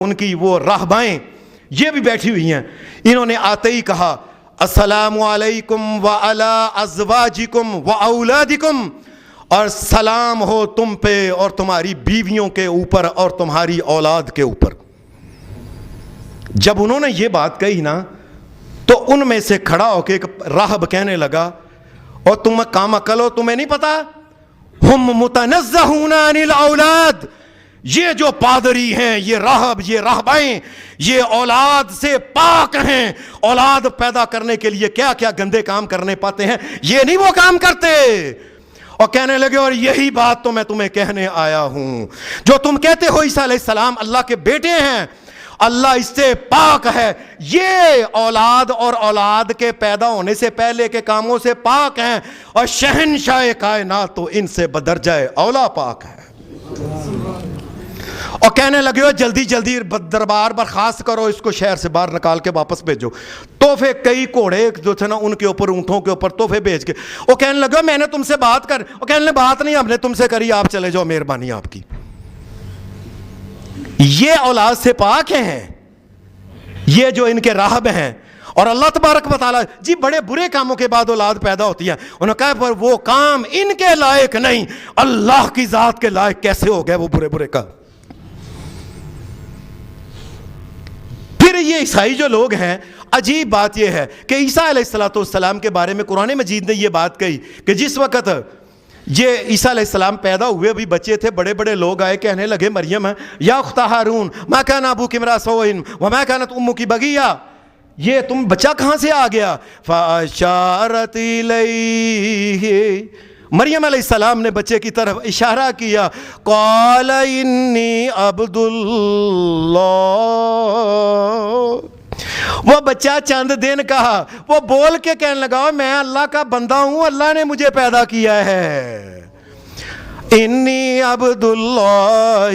ان کی وہ راہبائیں یہ بھی بیٹھی ہوئی ہیں. انہوں نے آتے ہی کہا السلام علیکم وعلی ازواجکم واولادکم، اور سلام ہو تم پہ اور تمہاری بیویوں کے اوپر اور تمہاری اولاد کے اوپر. جب انہوں نے یہ بات کہی نا تو ان میں سے کھڑا ہو کے ایک راہب کہنے لگا اور تم کام عقل ہو، تمہیں نہیں پتا ہم متنزہون عن الاولاد، یہ جو پادری ہیں، یہ راہب، یہ راہبائیں، یہ اولاد سے پاک ہیں. اولاد پیدا کرنے کے لیے کیا کیا گندے کام کرنے پاتے ہیں، یہ نہیں وہ کام کرتے. اور کہنے لگے اور یہی بات تو میں تمہیں کہنے آیا ہوں، جو تم کہتے ہو عیسیٰ علیہ السلام اللہ کے بیٹے ہیں، اللہ اس سے پاک ہے. یہ اولاد اور اولاد کے پیدا ہونے سے پہلے کے کاموں سے پاک ہیں، اور شہنشاہ کائنات تو ان سے بدرجہ اولا پاک ہے. اور کہنے لگے ہو جلدی جلدی دربار برخاست کرو، اس کو شہر سے باہر نکال کے واپس بھیجو. تحفے کئی گھوڑے جو تھے نا ان کے اوپر، اونٹوں کے اوپر تحفے بھیج کے. وہ کہنے لگے میں نے تم سے بات کر، وہ کہنے لگے بات نہیں ہم نے تم سے کری، آپ چلے جاؤ، مہربانی آپ کی. یہ اولاد سے پاک ہیں یہ جو ان کے راہب ہیں. اور اللہ تبارک و تعالیٰ جی بڑے برے کاموں کے بعد اولاد پیدا ہوتی ہے. انہوں نے کہا پر وہ کام ان کے لائق نہیں، اللہ کی ذات کے لائق کیسے ہو گئے وہ برے برے کام. پھر یہ عیسائی جو لوگ ہیں، عجیب بات یہ ہے کہ عیسیٰ علیہ السلام کے بارے میں قرآن مجید نے یہ بات کہی کہ جس وقت یہ عیسیٰ علیہ السلام پیدا ہوئے، ابھی بچے تھے، بڑے بڑے لوگ آئے کہنے لگے مریم یا اخت ہارون ما کان ابوک امرأ سوء وما کانت امک بغیہ، یہ تم بچہ کہاں سے آ گیا؟ فاشارت الیہ، مریم علیہ السلام نے بچے کی طرف اشارہ کیا. قال انی عبد اللہ، وہ بچہ چند دن کہا، وہ بول کے کہنے لگا میں اللہ کا بندہ ہوں، اللہ نے مجھے پیدا کیا ہے. انی عبد اللہ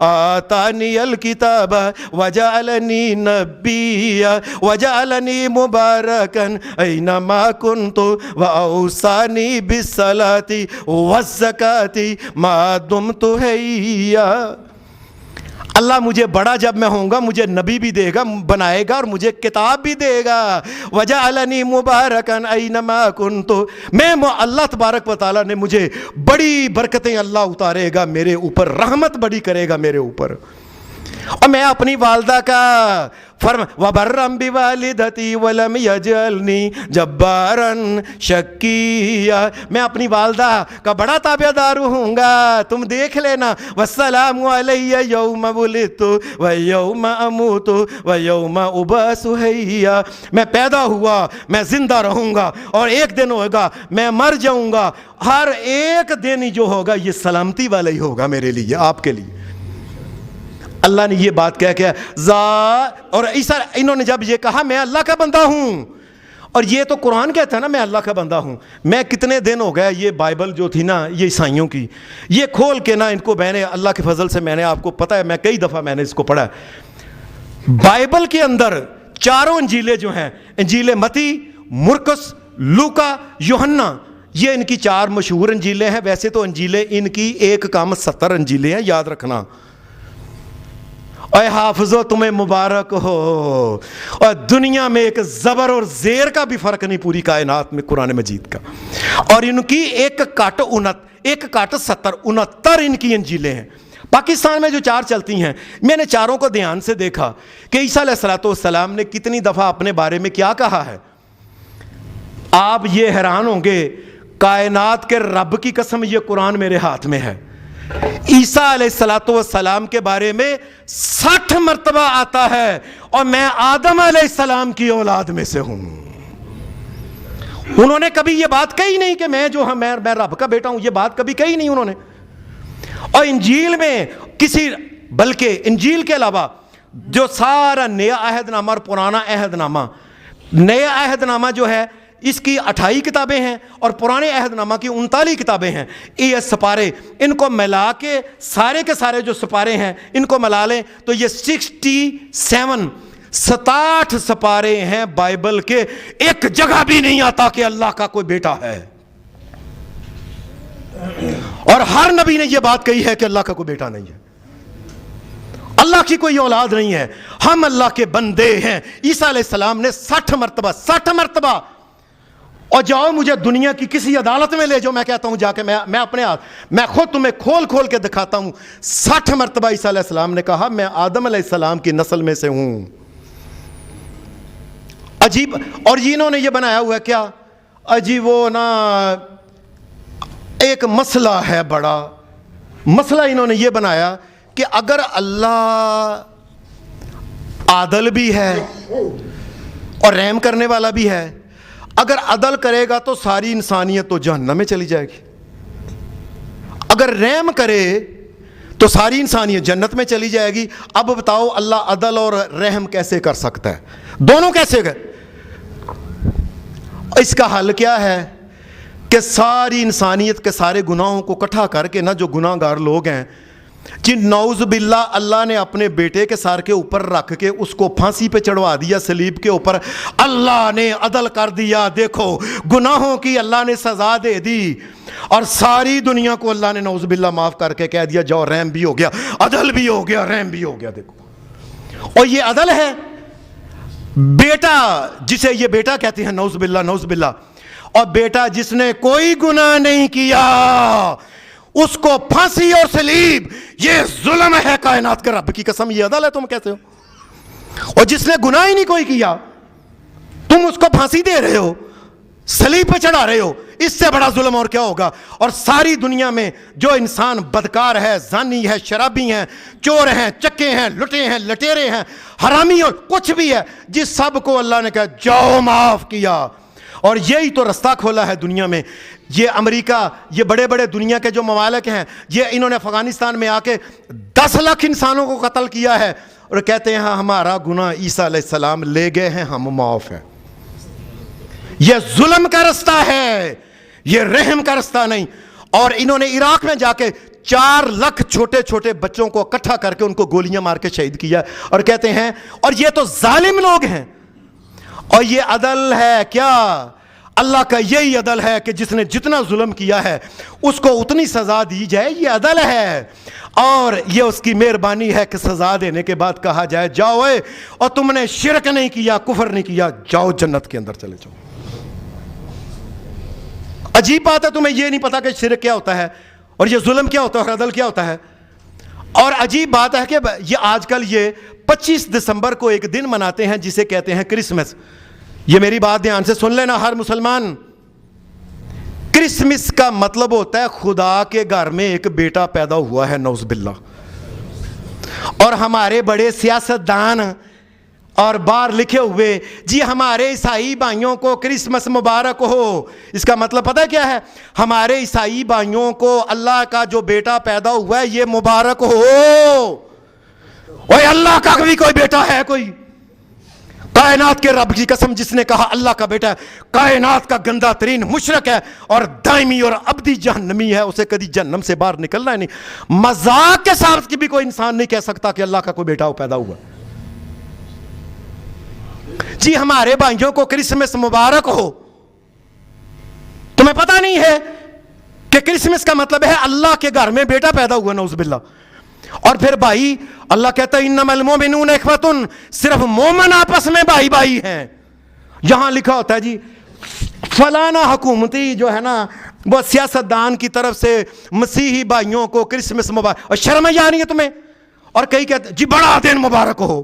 آتانی الکتاب وجعلنی نبیا وجعلنی مبارکا اینما کنت واوصانی بالصلاۃ والزکاۃ ما دمت حیا. اللہ مجھے بڑا جب میں ہوں گا مجھے نبی بھی دے گا، بنائے گا، اور مجھے کتاب بھی دے گا. وجعلنی مبارکا اینما کنت، میں اللہ تبارک و تعالیٰ نے مجھے بڑی برکتیں اللہ اتارے گا میرے اوپر، رحمت بڑی کرے گا میرے اوپر. اور میں اپنی والدہ کا وَبَرًّا بِوَالِدَتِي وَلَمْ يَجْعَلْنِي جَبَّارًا شَقِيًّا، میں اپنی والدہ کا بڑا تابعدار ہوں گا، تم دیکھ لینا. وَالسَّلَامُ عَلَيَّ يَوْمَ وُلِدتُّ وَيَوْمَ أَمُوتُ وَيَوْمَ أُبْعَثُ حَيًّا، میں پیدا ہوا، میں زندہ رہوں گا، اور ایک دن ہوگا میں مر جاؤں گا. ہر ایک دن جو ہوگا یہ سلامتی والا ہی ہوگا میرے لیے، آپ کے لیے. اللہ نے یہ بات کہہ کے اور عیسیٰ انہوں نے جب یہ کہا میں اللہ کا بندہ ہوں، اور یہ تو قرآن کہتا ہے نا میں اللہ کا بندہ ہوں. میں کتنے دن ہو گیا یہ بائبل جو تھی نا یہ عیسائیوں کی، یہ کھول کے نا ان کو میں نے اللہ کے فضل سے میں نے آپ کو پتہ ہے میں کئی دفعہ میں نے اس کو پڑھا ہے. بائبل کے اندر چاروں انجیلیں جو ہیں، انجیل متی، مرکس، لوکا، یوحنا، یہ ان کی چار مشہور انجیلیں ہیں. ویسے تو انجیلیں ان کی ایک کم 70 انجیلیں ہیں، یاد رکھنا. اے حافظو تمہیں مبارک ہو. اور دنیا میں ایک زبر اور زیر کا بھی فرق نہیں پوری کائنات میں قرآن مجید کا. اور ان کی ایک کٹ 70 69 ان کی انجیلیں ہیں. پاکستان میں جو چار چلتی ہیں، میں نے چاروں کو دھیان سے دیکھا کہ عیسیٰ علیہ السلام نے کتنی دفعہ اپنے بارے میں کیا کہا ہے. آپ یہ حیران ہوں گے، کائنات کے رب کی قسم یہ قرآن میرے ہاتھ میں ہے، عیسیٰ علیہ السلام کے بارے میں 60 مرتبہ آتا ہے اور میں آدم علیہ السلام کی اولاد میں سے ہوں. انہوں نے کبھی یہ بات کہی نہیں کہ میں جو ہوں میں رب کا بیٹا ہوں، یہ بات کبھی کہی نہیں انہوں نے. اور انجیل میں بلکہ انجیل کے علاوہ جو سارا نیا عہد نامہ اور پرانا عہد نامہ، نیا عہد نامہ جو ہے اس کی 28 کتابیں ہیں اور پرانے عہد نامہ کی 39 کتابیں ہیں. یہ سپارے ان کو ملا کے سارے جو سپارے ہیں ان کو ملا لیں تو یہ 67 سپارے ہیں بائبل کے. ایک جگہ بھی نہیں آتا کہ اللہ کا کوئی بیٹا ہے، اور ہر نبی نے یہ بات کہی ہے کہ اللہ کا کوئی بیٹا نہیں ہے. اللہ کی کوئی اولاد نہیں ہے، ہم اللہ کے بندے ہیں۔ عیسیٰ علیہ السلام نے 60 مرتبہ اور جاؤ مجھے دنیا کی کسی عدالت میں لے جاؤ، میں کہتا ہوں جا کے میں اپنے ہاتھ میں خود تمہیں کھول کے دکھاتا ہوں، 60 مرتبہ عیسیٰ علیہ السلام نے کہا میں آدم علیہ السلام کی نسل میں سے ہوں۔ عجیب، اور انہوں نے یہ بنایا ہوا ہے کیا عجیب، وہ نا ایک مسئلہ ہے، بڑا مسئلہ انہوں نے یہ بنایا کہ اگر اللہ عادل بھی ہے اور رحم کرنے والا بھی ہے، اگر عدل کرے گا تو ساری انسانیت تو جہنم میں چلی جائے گی، اگر رحم کرے تو ساری انسانیت جنت میں چلی جائے گی۔ اب بتاؤ اللہ عدل اور رحم کیسے کر سکتا ہے؟ دونوں کیسے کر؟ اس کا حل کیا ہے کہ ساری انسانیت کے سارے گناہوں کو اکٹھا کر کے نا، جو گناہ گار لوگ ہیں جن نعوذ باللہ اللہ نے اپنے بیٹے کے سر کے اوپر رکھ کے اس کو پھانسی پہ چڑھوا دیا، صلیب کے اوپر، اللہ نے عدل کر دیا، دیکھو گناہوں کی اللہ نے سزا دے دی، اور ساری دنیا کو اللہ نے نعوذ باللہ معاف کر کے کہہ دیا جاؤ رحم بھی ہو گیا، عدل بھی ہو گیا، رحم بھی ہو گیا۔ دیکھو، اور یہ عدل ہے۔ بیٹا جسے یہ بیٹا کہتے ہیں، نعوذ باللہ، اور بیٹا جس نے کوئی گناہ نہیں کیا اس کو پھانسی اور صلیب، یہ ظلم ہے کائنات کے رب کی قسم، یہ عدل ہے؟ تم کہتے ہو؟ اور جس نے گناہ ہی نہیں کوئی کیا تم اس کو پھانسی دے رہے ہو، صلیب پہ چڑھا رہے ہو، اس سے بڑا ظلم اور کیا ہوگا؟ اور ساری دنیا میں جو انسان بدکار ہے، زانی ہے، شرابی ہیں، چور ہیں، چکے ہیں، لٹے ہیں، لٹیرے ہیں، حرامی اور کچھ بھی ہے، جس سب کو اللہ نے کہا جاؤ معاف کیا۔ اور یہی تو رستہ کھولا ہے دنیا میں۔ یہ امریکہ، یہ بڑے بڑے دنیا کے جو ممالک ہیں، یہ انہوں نے افغانستان میں آ کے 10 لاکھ انسانوں کو قتل کیا ہے، اور کہتے ہیں ہاں ہمارا گناہ عیسیٰ علیہ السلام لے گئے ہیں، ہم معاف ہیں۔ یہ ظلم کا رستہ ہے، یہ رحم کا رستہ نہیں۔ اور انہوں نے عراق میں جا کے 4 لاکھ چھوٹے چھوٹے بچوں کو اکٹھا کر کے ان کو گولیاں مار کے شہید کیا، اور کہتے ہیں، اور یہ تو ظالم لوگ ہیں۔ اور یہ عدل ہے کیا؟ اللہ کا یہی عدل ہے کہ جس نے جتنا ظلم کیا ہے اس کو اتنی سزا دی جائے، یہ عدل ہے۔ اور یہ اس کی مہربانی ہے کہ سزا دینے کے بعد کہا جائے جاؤ اے، اور تم نے شرک نہیں کیا، کفر نہیں کیا، جاؤ جنت کے اندر چلے جاؤ۔ عجیب بات ہے، تمہیں یہ نہیں پتا کہ شرک کیا ہوتا ہے اور یہ ظلم کیا ہوتا ہے اور عدل کیا ہوتا ہے۔ اور عجیب بات ہے کہ یہ آج کل یہ 25 دسمبر کو ایک دن مناتے ہیں جسے کہتے ہیں کرسمس۔ یہ میری بات دھیان سے سن لینا ہر مسلمان، کرسمس کا مطلب ہوتا ہے خدا کے گھر میں ایک بیٹا پیدا ہوا ہے، نعوذ باللہ۔ اور ہمارے بڑے سیاستدان اور باہر لکھے ہوئے جی ہمارے عیسائی بھائیوں کو کرسمس مبارک ہو، اس کا مطلب پتہ کیا ہے؟ ہمارے عیسائی بھائیوں کو اللہ کا جو بیٹا پیدا ہوا ہے یہ مبارک ہو۔ اوے اللہ کا بھی کوئی بیٹا ہے؟ کوئی؟ کائنات کے رب کی قسم جس نے کہا اللہ کا بیٹا ہے، کائنات کا گندہ ترین مشرک ہے اور دائمی اور ابدی جہنمی ہے، اسے کبھی جہنم سے باہر نکلنا ہی نہیں۔ مذاق کے ساتھ کی بھی کوئی انسان نہیں کہہ سکتا کہ اللہ کا کوئی بیٹا پیدا ہوا۔ جی ہمارے بھائیوں کو کرسمس مبارک ہو، تمہیں پتہ نہیں ہے کہ کرسمس کا مطلب ہے اللہ کے گھر میں بیٹا پیدا ہوا، نعوذ باللہ۔ اور پھر بھائی اللہ کہتا ہے انما المؤمنون اخوۃ، صرف مومن آپس میں بھائی بھائی ہیں۔ یہاں لکھا ہوتا ہے جی فلانا حکومتی جو ہے نا وہ سیاستدان کی طرف سے مسیحی بھائیوں کو کرسمس مبارک، اور شرم آ رہی ہے تمہیں؟ اور کئی کہتے ہیں جی بڑا دن مبارک ہو۔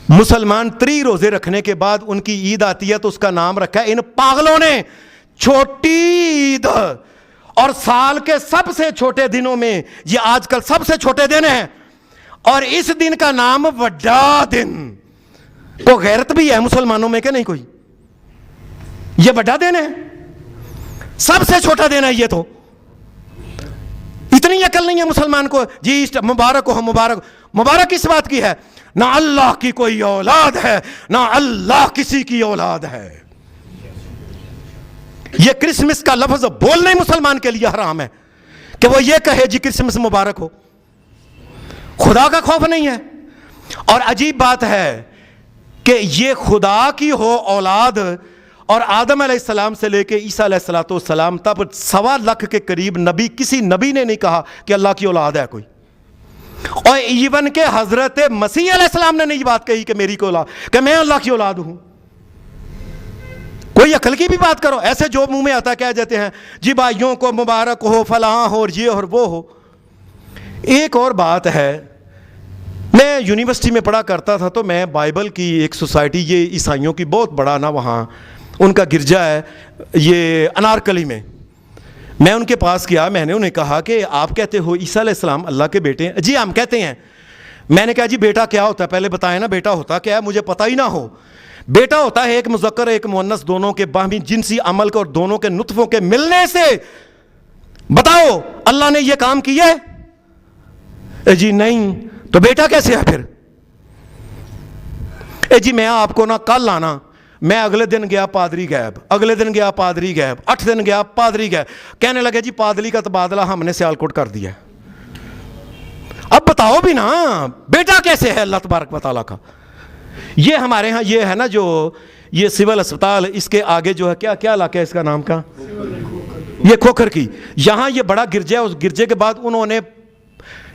مسلمان 3 روزے رکھنے کے بعد ان کی عید آتی ہے تو اس کا نام رکھا ہے ان پاگلوں نے چھوٹی عید۔ اور سال کے سب سے چھوٹے دنوں میں یہ آج کل سب سے چھوٹے دن ہیں، اور اس دن کا نام بڑا دن۔ کو غیرت بھی ہے مسلمانوں میں کہ نہیں کوئی؟ یہ بڑا دن ہے، سب سے چھوٹا دن ہے یہ تو۔ اتنی عقل نہیں ہے مسلمان کو جی مبارک ہو مبارک۔ مبارک اس بات کی ہے نہ اللہ کی کوئی اولاد ہے نہ اللہ کسی کی اولاد ہے۔ یہ کرسمس کا لفظ بولنا ہی مسلمان کے لیے حرام ہے کہ وہ یہ کہے جی کرسمس مبارک ہو۔ خدا کا خوف نہیں ہے۔ اور عجیب بات ہے کہ یہ خدا کی ہو اولاد، اور آدم علیہ السلام سے لے کے عیسیٰ علیہ السلام تب 1.25 لاکھ کے قریب نبی، کسی نبی نے نہیں کہا کہ اللہ کی اولاد ہے کوئی۔ اور ایون کہ حضرت مسیح علیہ السلام نے نہیں بات کہی کہ میری کو اولاد، کہ میں اللہ کی اولاد ہوں. کوئی عقل کی بھی بات کرو. ایسے جو منہ میں آتا کہہ دیتے ہیں جی بھائیوں کو مبارک ہو، فلاں ہو، اور یہ اور وہ ہو. ایک اور بات ہے، میں یونیورسٹی میں پڑھا کرتا تھا تو میں بائبل کی ایک سوسائٹی، یہ عیسائیوں کی بہت بڑا نا وہاں ان کا گرجا ہے یہ انارکلی میں، میں ان کے پاس گیا. میں نے انہیں کہا کہ آپ کہتے ہو عیسیٰ علیہ السلام اللہ کے بیٹے ہیں؟ جی ہم کہتے ہیں. میں نے کہا جی بیٹا کیا ہوتا ہے پہلے بتائیں نا، بیٹا ہوتا کیا ہے؟ مجھے پتہ ہی نہ ہو. بیٹا ہوتا ہے ایک مذکر ایک مؤنث دونوں کے باہمی جنسی عمل کے اور دونوں کے نطفوں کے ملنے سے. بتاؤ اللہ نے یہ کام کیا ہے؟ جی نہیں. تو بیٹا کیسے ہے پھر؟ جی میں آپ کو نا کل آنا، میں اگلے دن گیا پادری غائب، اگلے دن گیا پادری غائب، 8 دن گیا پادری غائب. کہنے لگے جی پادری کا تبادلہ ہم نے سیالکوٹ کر دیا. اب بتاؤ بھی نا بیٹا کیسے ہے اللہ تبارک و تعالیٰ کا؟ یہ ہمارے ہاں یہ ہے نا جو یہ سول اسپتال، اس کے آگے جو ہے کیا علاقہ ہے اس کا نام کا، یہ کھوکھر کی، یہاں یہ بڑا گرجا ہے. اس گرجے کے بعد انہوں نے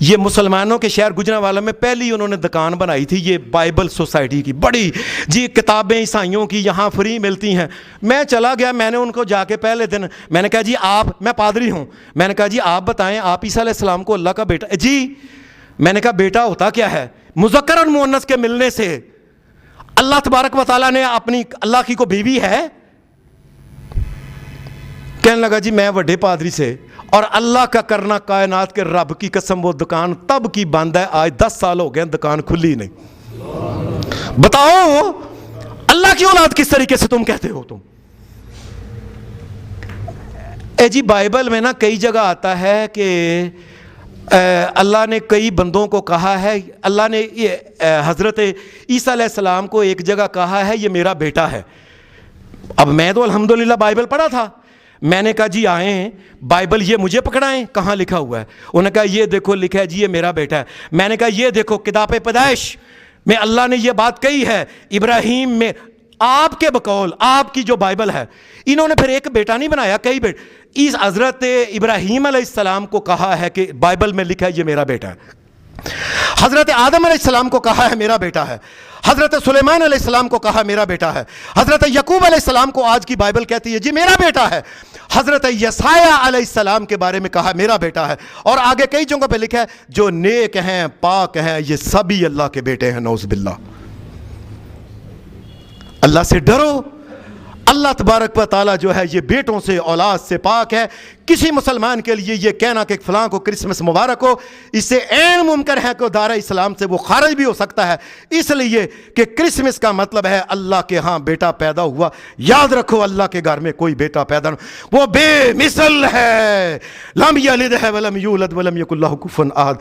یہ مسلمانوں کے شہر گجرانوالہ میں پہلی انہوں نے دکان بنائی تھی یہ بائبل سوسائٹی کی بڑی. جی کتابیں عیسائیوں کی یہاں فری ملتی ہیں. میں چلا گیا، میں نے ان کو جا کے پہلے دن میں نے کہا جی آپ، میں پادری ہوں، میں نے کہا جی آپ بتائیں آپ عیسیٰ علیہ السلام کو اللہ کا بیٹا؟ جی میں نے کہا بیٹا ہوتا کیا ہے؟ مذکر اور مؤنث کے ملنے سے. اللہ تبارک و تعالیٰ نے اپنی اللہ کی کو بیوی ہے؟ کہنے لگا جی میں وڈے پادری سے، اور اللہ کا کرنا کائنات کے رب کی قسم وہ دکان تب کی بند ہے، آج 10 سال ہو گئے دکان کھلی نہیں. بتاؤ اللہ کی اولاد کس طریقے سے تم کہتے ہو تم؟ جی بائبل میں نا کئی جگہ آتا ہے کہ اللہ نے کئی بندوں کو کہا ہے، اللہ نے حضرت عیسیٰ علیہ السلام کو ایک جگہ کہا ہے یہ میرا بیٹا ہے. اب میں تو الحمدللہ بائبل پڑھا تھا، میں نے کہا جی آئیں بائبل یہ مجھے پکڑائیں کہاں لکھا ہوا ہے. انہوں نے کہا یہ دیکھو لکھا ہے جی یہ میرا بیٹا ہے. میں نے کہا یہ دیکھو کتاب پیدائش میں اللہ نے یہ بات کہی ہے ابراہیم میں، آپ کے بقول آپ کی جو بائبل ہے. انہوں نے پھر ایک بیٹا نہیں بنایا، کئی بیٹے. اس حضرت ابراہیم علیہ السلام کو کہا ہے کہ بائبل میں لکھا ہے یہ میرا بیٹا ہے. حضرت آدم علیہ السلام کو کہا ہے میرا بیٹا ہے. حضرت سلیمان علیہ السلام کو کہا میرا بیٹا ہے. حضرت یعقوب علیہ السلام کو آج کی بائبل کہتی ہے جی میرا بیٹا ہے. حضرت یسایہ علیہ السلام کے بارے میں کہا میرا بیٹا ہے. اور آگے کئی جگہوں پہ لکھا ہے جو نیک ہیں پاک ہیں یہ سبھی اللہ کے بیٹے ہیں. نعوذ باللہ. اللہ سے ڈرو. اللہ تبارک و تعالیٰ جو ہے یہ بیٹوں سے اولاد سے پاک ہے. کسی مسلمان کے لیے یہ کہنا کہ فلاں کو کرسمس مبارک ہو، اس سے عین ممکن ہے کہ دائرہ اسلام سے وہ خارج بھی ہو سکتا ہے، اس لیے کہ کرسمس کا مطلب ہے اللہ کے ہاں بیٹا پیدا ہوا. یاد رکھو اللہ کے گھر میں کوئی بیٹا پیدا نہ، وہ بے مثل ہے. لم یلد ولم یولد ولم یکن لہ کفوا احد.